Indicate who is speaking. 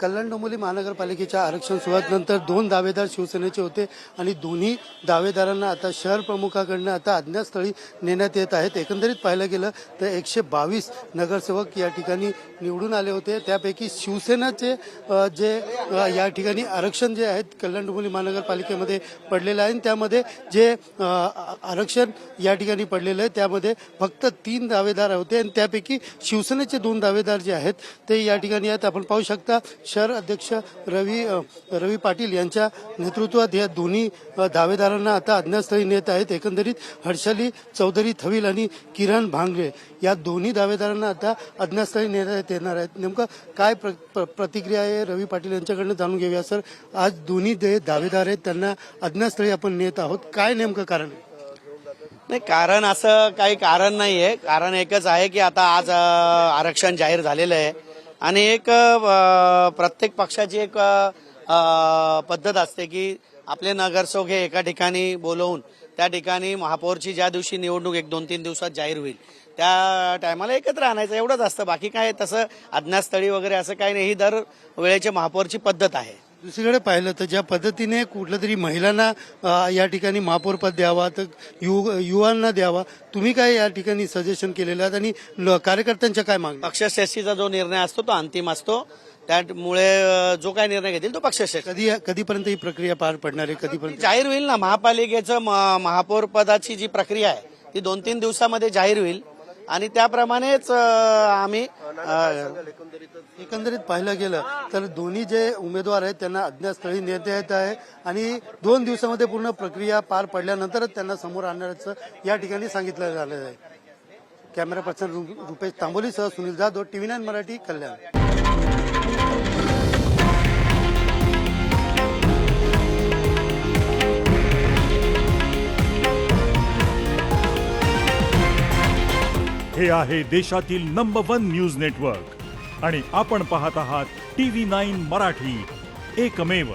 Speaker 1: कल्याण डोंबिवली महानगरपालिकेच्या आरक्षण सोहळ्यानंतर 2 दावेदार शिवसेनेचे होते आणि दोन्ही दावेदारांना आता शहर प्रमुखाकडनं आता अज्ञातस्थळी नेण्यात येत आहेत। एकंदरीत पाहिलं गेलं तर 122 नगरसेवक या ठिकाणी निवडून आले होते। त्यापैकी शिवसेनेचे जे या ठिकाणी आरक्षण जे आहेत कल्याण डोंबिवली महानगरपालिकेमध्ये पडलेलं आहे, त्यामध्ये जे आरक्षण या ठिकाणी पडलेलं आहे त्यामध्ये फक्त 3 दावेदार होते आणि त्यापैकी शिवसेनेचे 2 दावेदार जे आहेत ते या ठिकाणी आहेत। आपण पाहू शकता शहर अध्यक्ष रवी पाटील यांच्या नेतृत्वात या दोन्ही दावेदारांना आता अज्ञातस्थळी नेत आहेत। एकंदरीत हर्षली चौधरी थविल आणि किरण भांगरे या दोन्ही दावेदारांना आता अज्ञातस्थळी नेण्यात येणार आहेत। नेमकं काय प्रतिक्रिया आहे रवी पाटील यांच्याकडनं जाणून घेऊया। सर, आज दोन्ही जे दावेदार आहेत त्यांना अज्ञातस्थळी आपण नेत आहोत, काय नेमकं कारण आहे?
Speaker 2: नाही, कारण असं काही कारण नाहीये। कारण एकच आहे की आता आज आरक्षण जाहीर झालेलं आहे आणि एक प्रत्येक पक्षाची एक पद्धत असते की आपले नगरसेवक हे एका ठिकाणी बोलवून त्या ठिकाणी महापौरची ज्या दिवशी निवडणूक 1-2-3 दिवसात जाहीर होईल त्या टायमाला एकत्र आणायचं, एवढंच असतं। बाकी काय तसं अज्ञातस्थळी वगैरे असं काही नाही, ही दर वेळेच्या महापौरची पद्धत आहे।
Speaker 1: दुसरीकडे पाहिलं तर ज्या पद्धतीने कुठलं तरी महिलांना या ठिकाणी महापौरपद द्यावा तर युवांना द्यावा, तुम्ही काय या ठिकाणी सजेशन केलेलं आहे आणि कार्यकर्त्यांच्या काय मागणी?
Speaker 2: पक्षश्रेष्ठीचा जो निर्णय असतो तो अंतिम असतो, त्यामुळे जो काय निर्णय घेतील तो पक्षश्रेष्ठ।
Speaker 1: कधीपर्यंत ही प्रक्रिया पार पडणार आहे? कधीपर्यंत
Speaker 2: जाहीर होईल ना, महापालिकेचं महापौर पदाची जी प्रक्रिया आहे ती 2-3 दिवसामध्ये जाहीर होईल आणि त्याप्रमाणेच आम्ही
Speaker 1: एकंदरीत पाहिलं गेलं तर दोन्ही जे उमेदवार आहेत त्यांना अज्ञातस्थळी नेत येत आहे आणि 2 दिवसामध्ये पूर्ण प्रक्रिया पार पडल्यानंतरच त्यांना समोर आणण्याचं या ठिकाणी सांगितलं झालेलं आहे। कॅमेरा पर्सन रुपेश तांबोलीसह सुनील जाधव, TV9 मराठी, कल्याण।
Speaker 3: हे आहे देशातील नंबर 1 न्यूज नेटवर्क आणि आपण पाहत आहात TV9 मराठी, एकमेव।